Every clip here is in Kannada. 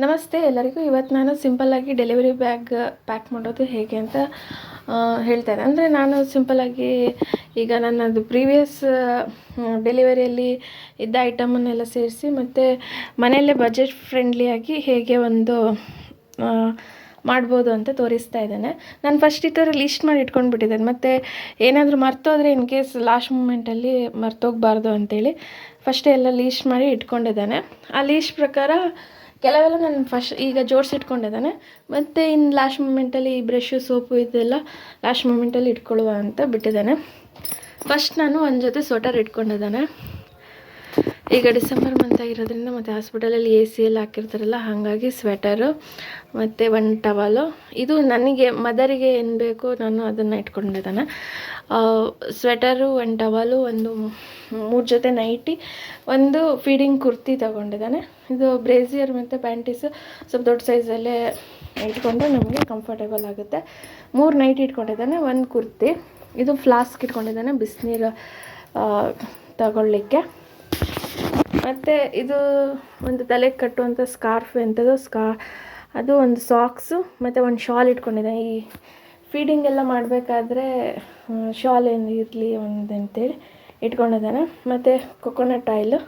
ನಮಸ್ತೆ ಎಲ್ಲರಿಗೂ. ಇವತ್ತು ನಾನು ಸಿಂಪಲ್ಲಾಗಿ ಡೆಲಿವರಿ ಬ್ಯಾಗ್ ಪ್ಯಾಕ್ ಮಾಡೋದು ಹೇಗೆ ಅಂತ ಹೇಳ್ತೇನೆ. ಅಂದರೆ ನಾನು ಸಿಂಪಲ್ಲಾಗಿ ಈಗ ನನ್ನದು ಪ್ರೀವಿಯಸ್ ಡೆಲಿವರಿಯಲ್ಲಿ ಇದ್ದ ಐಟಮನ್ನೆಲ್ಲ ಸೇರಿಸಿ ಮತ್ತು ಮನೆಯಲ್ಲೇ ಬಜೆಟ್ ಫ್ರೆಂಡ್ಲಿಯಾಗಿ ಹೇಗೆ ಒಂದು ಮಾಡ್ಬೋದು ಅಂತ ತೋರಿಸ್ತಾ ಇದ್ದೇನೆ. ನಾನು ಫಸ್ಟ್ ಈ ಥರ ಲೀಸ್ಟ್ ಮಾಡಿ ಇಟ್ಕೊಂಡ್ಬಿಟ್ಟಿದ್ದೇನೆ. ಮತ್ತು ಏನಾದರೂ ಮರ್ತೋದ್ರೆ ಇನ್ ಕೇಸ್ ಲಾಸ್ಟ್ ಮೂಮೆಂಟಲ್ಲಿ ಮರ್ತೋಗಬಾರ್ದು ಅಂತೇಳಿ ಫಸ್ಟೇ ಎಲ್ಲ ಲೀಸ್ಟ್ ಮಾಡಿ ಇಟ್ಕೊಂಡಿದ್ದಾನೆ. ಆ ಲೀಸ್ಟ್ ಪ್ರಕಾರ ಕೆಲವೆಲ್ಲ ನಾನು ಈಗ ಜೋಡಿಸಿಟ್ಕೊಂಡಿದ್ದಾನೆ. ಮತ್ತು ಇನ್ನು ಲಾಸ್ಟ್ ಮೂಮೆಂಟಲ್ಲಿ ಈ ಬ್ರಷು ಸೋಪು ಇದೆಲ್ಲ ಲಾಸ್ಟ್ ಮೂಮೆಂಟಲ್ಲಿ ಇಟ್ಕೊಳ್ಳುವ ಅಂತ ಬಿಟ್ಟಿದ್ದಾನೆ. ಫಸ್ಟ್ ನಾನು ಒಂದು ಜೊತೆ ಸ್ವೆಟರ್ ಇಟ್ಕೊಂಡಿದ್ದಾನೆ. ಈಗ ಡಿಸೆಂಬರ್ ಮಂತ್ ಆಗಿರೋದ್ರಿಂದ ಮತ್ತು ಹಾಸ್ಪಿಟಲಲ್ಲಿ AC ಎಲ್ಲ ಹಾಕಿರ್ತಾರಲ್ಲ, ಹಾಗಾಗಿ ಸ್ವೆಟರು ಮತ್ತು ಒಂದು ಟವಲು. ಇದು ನನಗೆ ಮದರಿಗೆ ಏನು ಬೇಕು ನಾನು ಅದನ್ನು ಇಟ್ಕೊಂಡಿದ್ದಾನೆ. ಸ್ವೆಟರು, ಒಂದು ಟವಲು, ಒಂದು 3 ಜೊತೆ ನೈಟಿ, ಒಂದು ಫೀಡಿಂಗ್ ಕುರ್ತಿ ತಗೊಂಡಿದ್ದಾನೆ. ಇದು ಬ್ರೇಸಿಯರ್ ಮತ್ತು ಪ್ಯಾಂಟೀಸು ಸ್ವಲ್ಪ ದೊಡ್ಡ ಸೈಜಲ್ಲೇ ಇಟ್ಕೊಂಡ್ರೆ ನಮಗೆ ಕಂಫರ್ಟೇಬಲ್ ಆಗುತ್ತೆ. 3 ನೈಟಿ ಇಟ್ಕೊಂಡಿದ್ದಾನೆ, ಒಂದು ಕುರ್ತಿ. ಇದು ಫ್ಲಾಸ್ಕ್ ಇಟ್ಕೊಂಡಿದ್ದಾನೆ ಬಿಸಿನೀರು ತಗೊಳ್ಳಿಕ್ಕೆ. ಮತ್ತು ಇದು ಒಂದು ತಲೆಗೆ ಕಟ್ಟುವಂಥ ಸ್ಕಾರ್ಫ್ ಎಂಥದ್ದು ಅದು ಒಂದು ಸಾಕ್ಸು ಮತ್ತು ಒಂದು ಶಾಲ್ ಇಟ್ಕೊಂಡಿದ್ದಾನೆ. ಈ ಫೀಡಿಂಗ್ ಎಲ್ಲ ಮಾಡಬೇಕಾದ್ರೆ ಶಾಲ್ ಏನು ಇರಲಿ ಒಂದು ಅಂತೇಳಿ ಇಟ್ಕೊಂಡಿದ್ದಾನೆ. ಮತ್ತು ಕೊಕೊನಟ್ ಆಯಿಲು.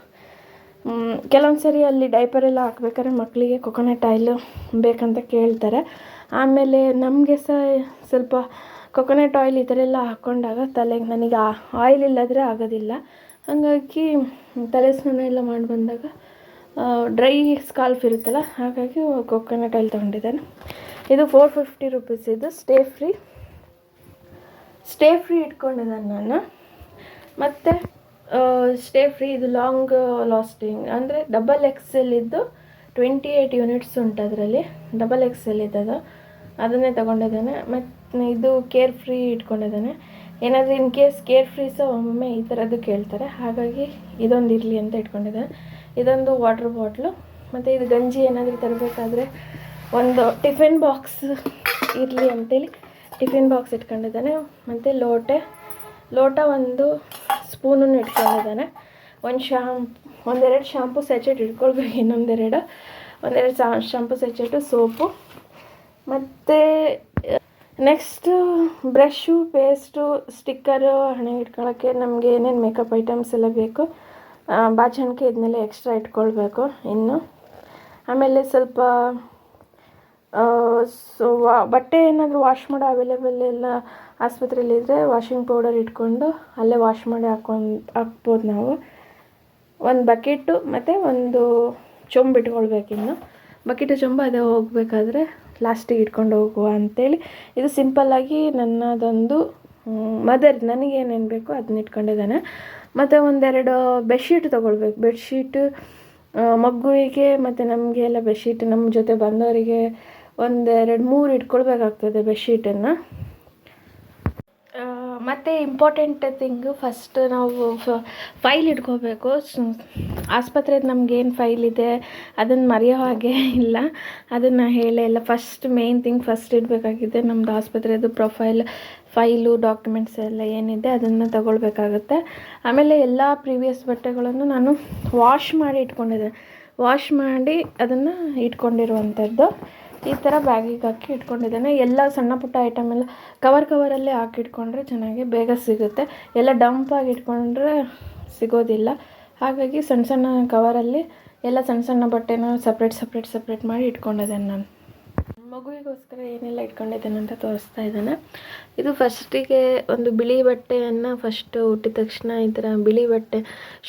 ಕೆಲವೊಂದು ಸರಿ ಅಲ್ಲಿ ಡೈಪರೆಲ್ಲ ಹಾಕ್ಬೇಕಾದ್ರೆ ಮಕ್ಕಳಿಗೆ ಕೊಕೊನಟ್ ಆಯಿಲು ಬೇಕಂತ ಕೇಳ್ತಾರೆ. ಆಮೇಲೆ ನಮಗೆ ಸ್ವಲ್ಪ ಕೊಕೊನಟ್ ಆಯಿಲ್ ಈ ಥರ ಎಲ್ಲ ಹಾಕ್ಕೊಂಡಾಗ ತಲೆಗೆ ನನಗೆ ಆಯಿಲ್ ಇಲ್ಲದ್ರೆ ಆಗೋದಿಲ್ಲ. ಹಾಗಾಗಿ ತಲೆ ಸ್ನಾನ ಎಲ್ಲ ಮಾಡಿ ಬಂದಾಗ ಡ್ರೈ ಸ್ಕಾಲ್ಫ್ ಇರುತ್ತಲ್ಲ, ಹಾಗಾಗಿ ಕೊಕೊನಟ್ ಆಯಿಲ್ ತೊಗೊಂಡಿದ್ದಾನೆ. ಇದು 450 ರುಪೀಸ್. ಇದು ಸ್ಟೇ ಫ್ರೀ ಇಟ್ಕೊಂಡಿದ್ದಾನೆ ನಾನು. ಮತ್ತು ಸ್ಟೇ ಫ್ರೀ ಇದು ಲಾಂಗ್ ಲಾಸ್ಟಿಂಗ್ ಅಂದರೆ XXL ಇದ್ದು 28 ಯೂನಿಟ್ಸ್ ಉಂಟು ಅದರಲ್ಲಿ. XXL ಇದ್ದದು ಅದನ್ನೇ ತೊಗೊಂಡಿದ್ದಾನೆ. ಮತ್ತು ಇದು ಕೇರ್ ಫ್ರೀ ಇಟ್ಕೊಂಡಿದ್ದಾನೆ. ಏನಾದರೂ ಇನ್ ಕೇಸ್ ಕೇರ್ ಫ್ರೀ ಸಹ ಒಮ್ಮೊಮ್ಮೆ ಈ ಥರದ್ದು ಕೇಳ್ತಾರೆ, ಹಾಗಾಗಿ ಇದೊಂದು ಇರಲಿ ಅಂತ ಇಟ್ಕೊಂಡಿದ್ದಾನೆ. ಇದೊಂದು ವಾಟ್ರ್ ಬಾಟ್ಲು. ಮತ್ತು ಇದು ಗಂಜಿ ಏನಾದರೂ ತರಬೇಕಾದ್ರೆ ಒಂದು ಟಿಫಿನ್ ಬಾಕ್ಸ್ ಇರಲಿ ಅಂತೇಳಿ ಟಿಫಿನ್ ಬಾಕ್ಸ್ ಇಟ್ಕೊಂಡಿದ್ದಾನೆ. ಮತ್ತು ಲೋಟ, ಒಂದು ಸ್ಪೂನನ್ನು ಇಟ್ಕೊಂಡಿದ್ದಾನೆ. ಒಂದೆರಡು ಶಾಂಪು ಸ್ಯಾಚೆಟ್ ಇಟ್ಕೊಳ್ಬೇಕು. ಒಂದೆರಡು ಶಾಂಪು ಸ್ಯಾಚೆಟು, ಸೋಪು. ಮತ್ತು ನೆಕ್ಸ್ಟು ಬ್ರಷು, ಪೇಸ್ಟು, ಸ್ಟಿಕ್ಕರು, ಹಣೆ ಇಟ್ಕೊಳ್ಳೋಕ್ಕೆ ನಮಗೆ ಏನೇನು ಮೇಕಪ್ ಐಟಮ್ಸ್ ಎಲ್ಲ ಬೇಕು, ಬಾಚಣಿಕೆ ಇದನ್ನೆಲ್ಲ ಎಕ್ಸ್ಟ್ರಾ ಇಟ್ಕೊಳ್ಬೇಕು ಇನ್ನು. ಆಮೇಲೆ ಸ್ವಲ್ಪ ಬಟ್ಟೆ ಏನಾದರೂ ವಾಶ್ ಮಾಡೋ ಅವೈಲೇಬಲ್ ಎಲ್ಲ ಆಸ್ಪತ್ರೆಯಲ್ಲಿದ್ದರೆ ವಾಷಿಂಗ್ ಪೌಡರ್ ಇಟ್ಕೊಂಡು ಅಲ್ಲೇ ವಾಶ್ ಮಾಡಿ ಹಾಕ್ಬೋದು ನಾವು. ಒಂದು ಬಕೆಟು ಮತ್ತು ಒಂದು ಚೊಂಬು ಇಟ್ಕೊಳ್ಬೇಕಿನ್ನು. ಬಕೆಟು ಚೊಂಬು ಅದೇ ಹೋಗಬೇಕಾದ್ರೆ ಲಾಸ್ಟಿಗೆ ಇಟ್ಕೊಂಡು ಹೋಗುವ ಅಂಥೇಳಿ. ಇದು ಸಿಂಪಲ್ಲಾಗಿ ನನ್ನದೊಂದು ನನಗೇನೇನು ಬೇಕೋ ಅದನ್ನ ಇಟ್ಕೊಂಡಿದ್ದಾನೆ. ಮತ್ತು ಒಂದೆರಡು ಬೆಡ್ಶೀಟ್ ತೊಗೊಳ್ಬೇಕು. ಬೆಡ್ಶೀಟು ಮಗುವಿಗೆ ಮತ್ತು ನಮಗೆ ಎಲ್ಲ ಬೆಡ್ಶೀಟ್ ನಮ್ಮ ಜೊತೆ ಬಂದವರಿಗೆ 1-2-3 ಇಟ್ಕೊಳ್ಬೇಕಾಗ್ತದೆ ಬೆಡ್ಶೀಟನ್ನು. ಮತ್ತು ಇಂಪಾರ್ಟೆಂಟ್ ಥಿಂಗು ಫಸ್ಟ್ ನಾವು ಫೈಲ್ ಇಟ್ಕೋಬೇಕು. ಆಸ್ಪತ್ರೆದು ನಮಗೇನು ಫೈಲ್ ಇದೆ ಅದನ್ನು ಮರೆಯೋ ಹಾಗೆ ಇಲ್ಲ, ಅದನ್ನು ಹೇಳೇ ಇಲ್ಲ. ಫಸ್ಟ್ ಮೇನ್ ಥಿಂಗ್ ಫಸ್ಟ್ ಇಡಬೇಕಾಗಿದೆ ನಮ್ಮದು ಆಸ್ಪತ್ರೆದು ಫೈಲು, ಡಾಕ್ಯುಮೆಂಟ್ಸ್ ಎಲ್ಲ ಏನಿದೆ ಅದನ್ನು ತಗೊಳ್ಬೇಕಾಗುತ್ತೆ. ಆಮೇಲೆ ಎಲ್ಲ ಪ್ರೀವಿಯಸ್ ಬಟ್ಟೆಗಳನ್ನು ನಾನು ವಾಶ್ ಮಾಡಿ ಇಟ್ಕೊಂಡಿದ್ದೆ. ವಾಶ್ ಮಾಡಿ ಅದನ್ನು ಇಟ್ಕೊಂಡಿರುವಂಥದ್ದು ಈ ಥರ ಬ್ಯಾಗಿಗೆ ಹಾಕಿ ಇಟ್ಕೊಂಡಿದ್ದಾನೆ. ಎಲ್ಲ ಸಣ್ಣ ಪುಟ್ಟ ಐಟಮ್ ಎಲ್ಲ ಕವರಲ್ಲೇ ಹಾಕಿಟ್ಕೊಂಡ್ರೆ ಚೆನ್ನಾಗಿ ಬೇಗ ಸಿಗುತ್ತೆ. ಎಲ್ಲ ಡಂಪಾಗಿ ಇಟ್ಕೊಂಡ್ರೆ ಸಿಗೋದಿಲ್ಲ. ಹಾಗಾಗಿ ಸಣ್ಣ ಕವರಲ್ಲಿ ಎಲ್ಲ ಸಣ್ಣ ಬಟ್ಟೆನ ಸಪ್ರೇಟ್ ಮಾಡಿ ಇಟ್ಕೊಂಡಿದ್ದೇನೆ ನಾನು. ಮಗುವಿಗೋಸ್ಕರ ಏನೆಲ್ಲ ಇಟ್ಕೊಂಡಿದ್ದೇನೆ ಅಂತ ತೋರಿಸ್ತಾ ಇದ್ದಾನೆ. ಇದು ಫಸ್ಟಿಗೆ ಒಂದು ಬಿಳಿ ಬಟ್ಟೆಯನ್ನು ಫಸ್ಟು ಹುಟ್ಟಿದ ತಕ್ಷಣ ಈ ಥರ ಬಿಳಿ ಬಟ್ಟೆ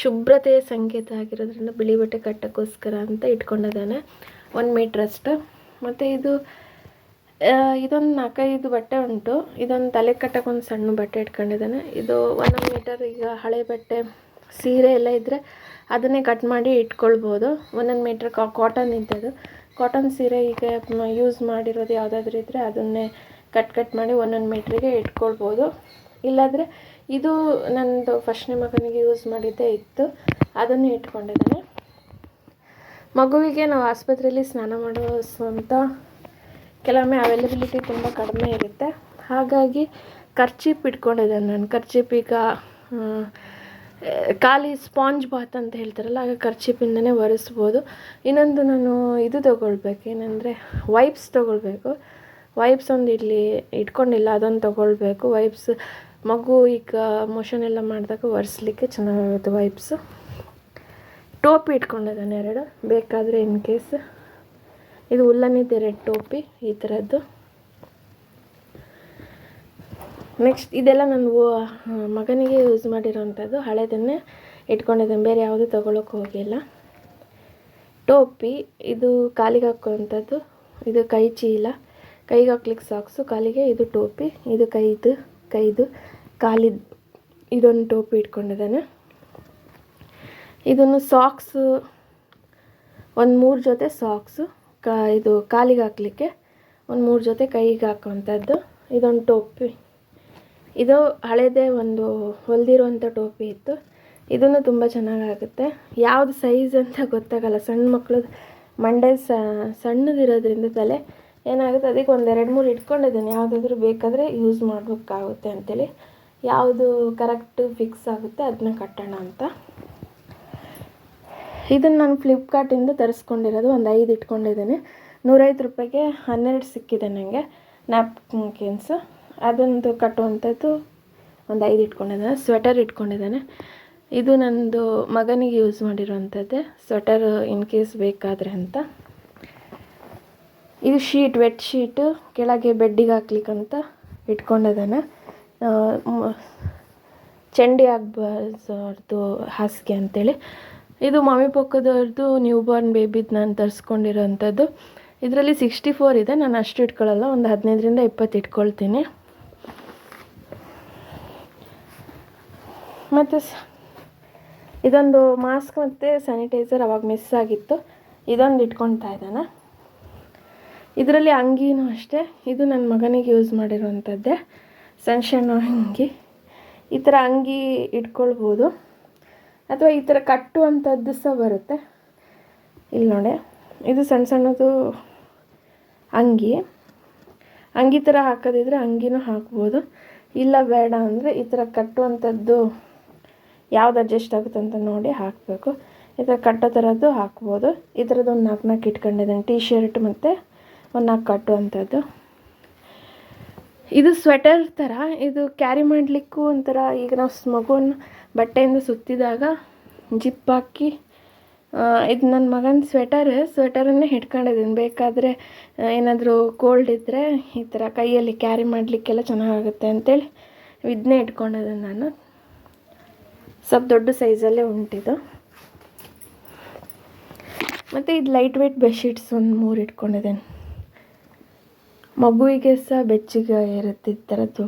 ಶುಭ್ರತೆಯ ಸಂಕೇತ ಆಗಿರೋದ್ರಿಂದ ಬಿಳಿ ಬಟ್ಟೆ ಕಟ್ಟೋಕ್ಕೋಸ್ಕರ ಅಂತ ಇಟ್ಕೊಂಡಿದ್ದಾನೆ 1 ಮೀಟ್ರಷ್ಟು. ಮತ್ತು ಇದೊಂದು 4-5 ಬಟ್ಟೆ ಉಂಟು. ಇದೊಂದು ತಲೆ ಕಟ್ಟಕ್ಕೆ ಒಂದು ಸಣ್ಣ ಬಟ್ಟೆ ಇಟ್ಕೊಂಡಿದ್ದಾನೆ. ಇದು 1 ಮೀಟರ್. ಈಗ ಹಳೆ ಬಟ್ಟೆ ಸೀರೆ ಎಲ್ಲ ಇದ್ದರೆ ಅದನ್ನೇ ಕಟ್ ಮಾಡಿ ಇಟ್ಕೊಳ್ಬೋದು. 1 ಮೀಟ್ರ್ ಕಾಟನ್ ಇದ್ದದ್ದು. ಕಾಟನ್ ಸೀರೆ ಈಗ ಯೂಸ್ ಮಾಡಿರೋದು ಯಾವುದಾದ್ರೂ ಇದ್ದರೆ ಅದನ್ನೇ ಕಟ್ ಮಾಡಿ 1 ಮೀಟ್ರಿಗೆ ಇಟ್ಕೊಳ್ಬೋದು. ಇಲ್ಲಾಂದರೆ ಇದು ನನ್ನದು ಫಸ್ಟ್ನೇ ಮಗನಿಗೆ ಯೂಸ್ ಮಾಡಿದ್ದೇ ಇತ್ತು, ಅದನ್ನೇ ಇಟ್ಕೊಂಡಿದ್ದಾನೆ. ಮಗುವಿಗೆ ನಾವು ಆಸ್ಪತ್ರೆಯಲ್ಲಿ ಸ್ನಾನ ಮಾಡಿಸುವಂಥ ಕೆಲವೊಮ್ಮೆ ಅವೈಲಬಿಲಿಟಿ ತುಂಬ ಕಡಿಮೆ ಇರುತ್ತೆ. ಹಾಗಾಗಿ ಕರ್ಚೀಪ್ ಇಟ್ಕೊಂಡಿದ್ದಾನೆ ನಾನು. ಕರ್ಚೀಪ್ ಈಗ ಖಾಲಿ ಸ್ಪಾಂಜ್ ಬಾತ್ ಅಂತ ಹೇಳ್ತಾರಲ್ಲ, ಆಗ ಕರ್ಚಿಪಿಂದನೇ ಒರೆಸ್ಬೋದು. ಇನ್ನೊಂದು ನಾನು ಇದು ತೊಗೊಳ್ಬೇಕು, ಏನಂದರೆ ವೈಪ್ಸ್ ತೊಗೊಳ್ಬೇಕು. ವೈಪ್ಸ್ ಒಂದು ಇಲ್ಲಿ ಇಟ್ಕೊಂಡಿಲ್ಲ, ಅದೊಂದು ತೊಗೊಳ್ಬೇಕು. ವೈಪ್ಸ್ ಮಗು ಈಗ ಮೋಷನ್ ಎಲ್ಲ ಮಾಡಿದಾಗ ಒರೆಸ್ಲಿಕ್ಕೆ ಚೆನ್ನಾಗಾಗುತ್ತೆ ವೈಪ್ಸು. ಟೋಪಿ ಇಟ್ಕೊಂಡಿದ್ದಾನೆ 2, ಬೇಕಾದರೆ ಇನ್ ಕೇಸ್. ಇದು ಉಲ್ಲನಿದ್ದು 2 ಟೋಪಿ ಈ ಥರದ್ದು. ನೆಕ್ಸ್ಟ್ ಇದೆಲ್ಲ ನಾನು ಮಗನಿಗೆ ಯೂಸ್ ಮಾಡಿರೋವಂಥದ್ದು, ಹಳೆದನ್ನೇ ಇಟ್ಕೊಂಡಿದ್ದೇನೆ, ಬೇರೆ ಯಾವುದು ತೊಗೊಳಕ್ಕೆ ಹೋಗಿಲ್ಲ. ಟೋಪಿ ಇದು ಕಾಲಿಗೆ ಹಾಕುವಂಥದ್ದು, ಇದು ಕೈ ಚೀಲ, ಕೈಗೆ ಹಾಕ್ಲಿಕ್ಕೆ ಸಾಕ್ಸು, ಕಾಲಿಗೆ ಇದು ಟೋಪಿ, ಇದು ಕೈದು ಕಾಲಿದ್ದು ಇದೊಂದು ಟೋಪಿ ಇಟ್ಕೊಂಡಿದ್ದಾನೆ. ಇದನ್ನು ಸಾಕ್ಸು ಒಂದು 3 ಜೊತೆ ಸಾಕ್ಸು, ಇದು ಕಾಲಿಗೆ ಹಾಕಲಿಕ್ಕೆ ಒಂದು 3 ಜೊತೆ ಕೈಗೆ ಹಾಕುವಂಥದ್ದು. ಇದೊಂದು ಟೋಪಿ, ಇದು ಹಳೇದೇ ಒಂದು ಹೊಲಿದಿರುವಂಥ ಟೋಪಿ ಇತ್ತು. ಇದನ್ನು ತುಂಬ ಚೆನ್ನಾಗಾಗುತ್ತೆ. ಯಾವುದು ಸೈಜ್ ಅಂತ ಗೊತ್ತಾಗಲ್ಲ, ಸಣ್ಣ ಮಕ್ಕಳದ್ದು ಮಂಡೆ ಸಣ್ಣದಿರೋದ್ರಿಂದ ತಲೆ ಏನಾಗುತ್ತೆ, ಅದಕ್ಕೆ ಒಂದು 2-3 ಇಟ್ಕೊಂಡಿದ್ದೇನೆ, ಯಾವುದಾದ್ರೂ ಬೇಕಾದರೆ ಯೂಸ್ ಮಾಡಬೇಕಾಗುತ್ತೆ ಅಂಥೇಳಿ. ಯಾವುದು ಕರೆಕ್ಟು ಫಿಕ್ಸ್ ಆಗುತ್ತೆ ಅದನ್ನ ಕಟ್ಟೋಣ ಅಂತ. ಇದನ್ನು ನಾನು ಫ್ಲಿಪ್ಕಾರ್ಟಿಂದ ತರಿಸ್ಕೊಂಡಿರೋದು, ಒಂದು 5 ಇಟ್ಕೊಂಡಿದ್ದೇನೆ. 105 ರೂಪಾಯಿಗೆ 12 ಸಿಕ್ಕಿದೆ ನನಗೆ ನ್ಯಾಪ್ಕಿನ್ಸು. ಅದೊಂದು ಕಟ್ಟುವಂಥದ್ದು ಒಂದು 5 ಇಟ್ಕೊಂಡಿದ್ದಾನೆ. ಸ್ವೆಟರ್ ಇಟ್ಕೊಂಡಿದ್ದಾನೆ. ಇದು ನನ್ನದು ಮಗನಿಗೆ ಯೂಸ್ ಮಾಡಿರೋವಂಥದ್ದೇ ಸ್ವೆಟರ್, ಇನ್ ಕೇಸ್ ಬೇಕಾದರೆ ಅಂತ. ಇದು ಶೀಟ್, ವೆಟ್ ಶೀಟು, ಕೆಳಗೆ ಬೆಡ್ಡಿಗೆ ಹಾಕ್ಲಿಕ್ಕಂತ ಇಟ್ಕೊಂಡಿದ್ದಾನೆ. ಚಂಡಿ ಆಗಬಾರ್ದು ಹಾಸಿಗೆ ಅಂತೇಳಿ. ಇದು ಮಮ್ಮಿ ಪಕ್ಕದವ್ರದ್ದು ನ್ಯೂ ಬಾರ್ನ್ ಬೇಬಿದು ನಾನು ತರಿಸ್ಕೊಂಡಿರೋವಂಥದ್ದು. ಇದರಲ್ಲಿ 64 ಇದೆ, ನಾನು ಅಷ್ಟು ಇಟ್ಕೊಳ್ಳಲ್ಲ, ಒಂದು 15ರಿಂದ 20 ಇಟ್ಕೊಳ್ತೀನಿ. ಮತ್ತು ಇದೊಂದು ಮಾಸ್ಕ್ ಮತ್ತು ಸ್ಯಾನಿಟೈಸರ್ ಅವಾಗ ಮಿಸ್ ಆಗಿತ್ತು, ಇದೊಂದು ಇಟ್ಕೊಳ್ತಾ ಇದ್ದಾನೆ. ಇದರಲ್ಲಿ ಅಂಗಿನೂ ಅಷ್ಟೇ, ಇದು ನನ್ನ ಮಗನಿಗೆ ಯೂಸ್ ಮಾಡಿರುವಂಥದ್ದೇ, ಸಣ್ಣ ಅಂಗಿ. ಈ ಥರ ಅಂಗಿ ಇಟ್ಕೊಳ್ಬೋದು, ಅಥವಾ ಈ ಥರ ಕಟ್ಟುವಂಥದ್ದು ಸಹ ಬರುತ್ತೆ. ಇಲ್ಲಿ ನೋಡಿ, ಇದು ಸಣ್ಣದು ಅಂಗಿ ಥರ ಹಾಕೋದಿದ್ರೆ ಅಂಗಿನೂ ಹಾಕ್ಬೋದು. ಇಲ್ಲ ಬೇಡ ಅಂದರೆ ಈ ಥರ ಕಟ್ಟುವಂಥದ್ದು ಯಾವ್ದು ಅಡ್ಜಸ್ಟ್ ಆಗುತ್ತೆ ಅಂತ ನೋಡಿ ಹಾಕಬೇಕು. ಈ ಥರ ಕಟ್ಟೋ ಥರದ್ದು ಹಾಕ್ಬೋದು. ಈ ಥರದ್ದು ಒಂದು 4 ಇಟ್ಕೊಂಡಿದ್ದೇನೆ, ಟೀ ಶರ್ಟ್ ಮತ್ತು ಒಂದು 4 ಕಟ್ಟುವಂಥದ್ದು. ಇದು ಸ್ವೆಟರ್ ಥರ, ಇದು ಕ್ಯಾರಿ ಮಾಡಲಿಕ್ಕೂ ಒಂಥರ, ಈಗ ನಾವು ಮಗುವನ್ನು ಬಟ್ಟೆಯಿಂದ ಸುತ್ತಿದಾಗ ಜಿಪ್ ಹಾಕಿ, ಇದು ನನ್ನ ಮಗನ ಸ್ವೆಟರನ್ನೇ ಇಟ್ಕೊಂಡಿದ್ದೀನಿ. ಬೇಕಾದರೆ ಏನಾದರೂ ಕೋಲ್ಡ್ ಇದ್ದರೆ ಈ ಥರ ಕೈಯಲ್ಲಿ ಕ್ಯಾರಿ ಮಾಡಲಿಕ್ಕೆಲ್ಲ ಚೆನ್ನಾಗಾಗುತ್ತೆ ಅಂತೇಳಿ ಇದನ್ನೇ ಇಟ್ಕೊಂಡಿದ್ದೀನಿ ನಾನು. ಸ್ವಲ್ಪ ದೊಡ್ಡ ಸೈಜಲ್ಲೇ ಉಂಟಿದು. ಮತ್ತು ಇದು ಲೈಟ್ ವೇಟ್ ಬೆಡ್ಶೀಟ್ಸ್ ಒಂದು 3 ಇಟ್ಕೊಂಡಿದ್ದೇನೆ. ಮಗುವಿಗೆ ಸಹ ಬೆಚ್ಚಗೆ ಇರುತ್ತೆ ಈ ಥರದ್ದು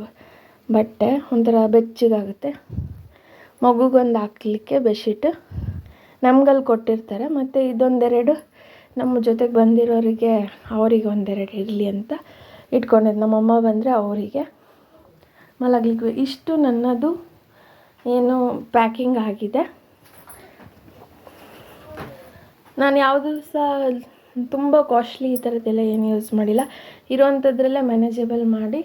ಬಟ್ಟೆ, ಒಂಥರ ಬೆಚ್ಚಗಾಗುತ್ತೆ. ಮಗುಗೊಂದು ಹಾಕ್ಲಿಕ್ಕೆ ಬೆಡ್ಶೀಟ್ ನಮ್ಗಲ್ಲಿ ಕೊಟ್ಟಿರ್ತಾರೆ. ಮತ್ತು ಇದೊಂದೆರಡು ನಮ್ಮ ಜೊತೆಗೆ ಬಂದಿರೋರಿಗೆ, ಅವರಿಗೆ ಒಂದೆರಡು ಇರಲಿ ಅಂತ ಇಟ್ಕೊಂಡಿದ್ದು. ನಮ್ಮಮ್ಮ ಬಂದರೆ ಅವರಿಗೆ ಮಲಗಲಿಕ್ಕೆ. ಇಷ್ಟು ನನ್ನದು ಏನು ಪ್ಯಾಕಿಂಗ್ ಆಗಿದೆ. ನಾನು ಯಾವುದೂ ಸಹ ತುಂಬ ಕಾಸ್ಟ್ಲಿ ಈ ಥರದ್ದೆಲ್ಲ ಏನು ಯೂಸ್ ಮಾಡಿಲ್ಲ. ಇರೋವಂಥದ್ರಲ್ಲೇ ಮ್ಯಾನೇಜಬಲ್ ಮಾಡಿ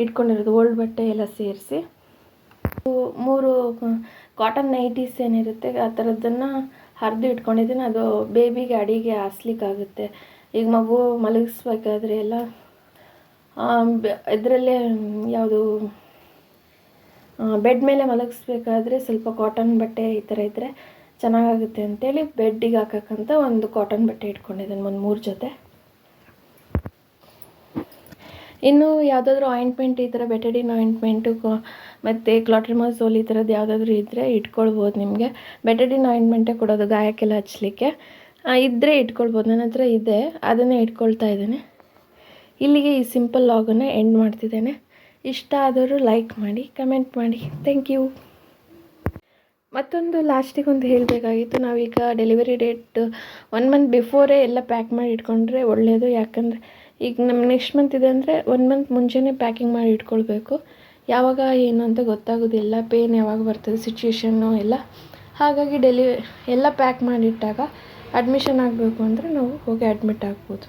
ಇಟ್ಕೊಂಡಿರೋದು, ಓಲ್ಡ್ ಬಟ್ಟೆ ಎಲ್ಲ ಸೇರಿಸಿ. 3 ಕಾಟನ್ ನೈಟೀಸ್ ಏನಿರುತ್ತೆ ಆ ಥರದ್ದನ್ನು ಹರಿದು ಇಟ್ಕೊಂಡಿದ್ದೀನಿ. ಅದು ಬೇಬಿಗೆ ಅಡಿಗೆ ಹಾಸ್ಲಿಕ್ಕಾಗುತ್ತೆ. ಈಗ ಮಗು ಮಲಗಿಸ್ಬೇಕಾದ್ರೆ ಎಲ್ಲ ಇದರಲ್ಲೇ ಯಾವುದು ಬೆಡ್ ಮೇಲೆ ಮಲಗಿಸ್ಬೇಕಾದ್ರೆ ಸ್ವಲ್ಪ ಕಾಟನ್ ಬಟ್ಟೆ ಈ ಥರ ಇದ್ದರೆ ಚೆನ್ನಾಗಾಗುತ್ತೆ ಅಂತೇಳಿ ಬೆಡ್ಡಿಗೆ ಹಾಕೋಕ್ಕಂತ ಒಂದು ಕಾಟನ್ ಬಟ್ಟೆ ಇಟ್ಕೊಂಡಿದ್ದೀನಿ, ಒಂದು 3 ಜೊತೆ. ಇನ್ನು ಯಾವುದಾದ್ರೂ ಆಯಿಂಟ್ಮೆಂಟ್, ಈ ಥರ ಬೆಟಡಿನ್ ಆಯಿಂಟ್ಮೆಂಟು ಮತ್ತು ಕ್ಲಾಟ್ರಿಮಜೋಲ್ ಈ ಥರದ್ದು ಯಾವುದಾದ್ರೂ ಇದ್ದರೆ ಇಟ್ಕೊಳ್ಬೋದು. ನಿಮಗೆ ಬೆಟಡಿನ್ ಆಯಿಂಟ್ಮೆಂಟೇ ಕೊಡೋದು ಗಾಯಕ್ಕೆಲ್ಲ ಹಚ್ಚಲಿಕ್ಕೆ, ಇದ್ದರೆ ಇಟ್ಕೊಳ್ಬೋದು. ನನ್ನ ಹತ್ರ ಇದೆ, ಅದನ್ನೇ ಇಟ್ಕೊಳ್ತಾ ಇದ್ದೇನೆ. ಇಲ್ಲಿಗೆ ಈ ಸಿಂಪಲ್ ಲಾಗನ್ನು ಎಂಡ್ ಮಾಡ್ತಿದ್ದೇನೆ. ಇಷ್ಟ ಆದವರು ಲೈಕ್ ಮಾಡಿ, ಕಮೆಂಟ್ ಮಾಡಿ. Thank you. ಮತ್ತೊಂದು ಲಾಸ್ಟಿಗೆ ಒಂದು ಹೇಳಬೇಕಾಗಿತ್ತು, ನಾವೀಗ ಡೆಲಿವರಿ ಡೇಟ್ 1 ಮಂತ್ ಬಿಫೋರೇ ಎಲ್ಲ ಪ್ಯಾಕ್ ಮಾಡಿ ಇಟ್ಕೊಂಡ್ರೆ ಒಳ್ಳೆಯದು. ಯಾಕಂದರೆ ಈಗ ನಮ್ಮ ನೆಕ್ಸ್ಟ್ ಮಂತ್ ಇದೆ ಅಂದರೆ 1 ಮಂತ್ ಮುಂಚೆನೇ ಪ್ಯಾಕಿಂಗ್ ಮಾಡಿ ಇಟ್ಕೊಳ್ಬೇಕು. ಯಾವಾಗ ಏನು ಅಂತ ಗೊತ್ತಾಗೋದಿಲ್ಲ, ಪೇನ್ ಯಾವಾಗ ಬರ್ತದೆ, ಸಿಚುವೇಶನ್ನು ಎಲ್ಲ. ಹಾಗಾಗಿ ಎಲ್ಲ ಪ್ಯಾಕ್ ಮಾಡಿಟ್ಟಾಗ ಅಡ್ಮಿಷನ್ ಆಗಬೇಕು ಅಂದರೆ ನಾವು ಹೋಗಿ ಅಡ್ಮಿಟ್ ಆಗ್ಬೋದು.